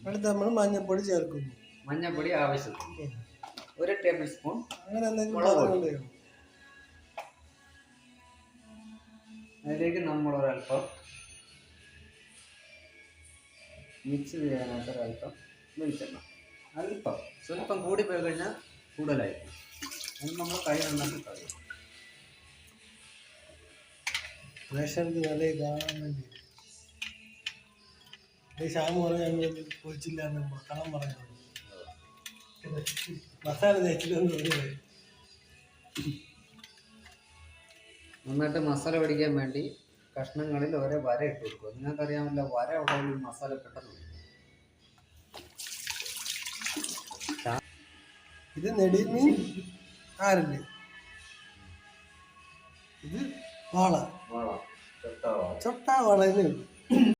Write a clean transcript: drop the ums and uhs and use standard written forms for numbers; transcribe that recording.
അടുത്ത് നമ്മൾ മഞ്ഞൾപ്പൊടി ചേർക്കുന്നു. മഞ്ഞൾപ്പൊടി ആവശ്യത്തിന് 1 ടേബിൾ സ്പൂൺ. അങ്ങനെ എന്തെങ്കിലും അതിലേക്ക് നമ്മൾ ഒരല്പം മിക്സ് ചെയ്യാനായിട്ട് ഒരല്പം വെളിച്ചെണ്ണ, അല്പം സ്വല്പം കൂടി പോയി കഴിഞ്ഞാൽ കൂടുതലായിരിക്കും. അത് നമ്മൾ കൈ നന്നാക്കി കഴിയും. പ്രേക്ഷകർക്ക് നല്ല കാണാൻ വേണ്ടി ശ്യാമ പറഞ്ഞ പൊരിച്ചില്ല കളം പറയുന്നത് മസാല തേച്ചില്ലെന്ന് പറയുന്നത്. നന്നായിട്ട് മസാല പിടിക്കാൻ വേണ്ടി കഷ്ണങ്ങളിൽ ഓരോ വര ഇട്ട് കൊടുക്കും. നിങ്ങൾക്കറിയാമല്ലോ, വര ഉള്ള മസാല പെട്ടെന്ന്. ഇത് നെടിമീൻ ആരല്ലേ? ഇത് വാള, ചൊട്ടാ വാള.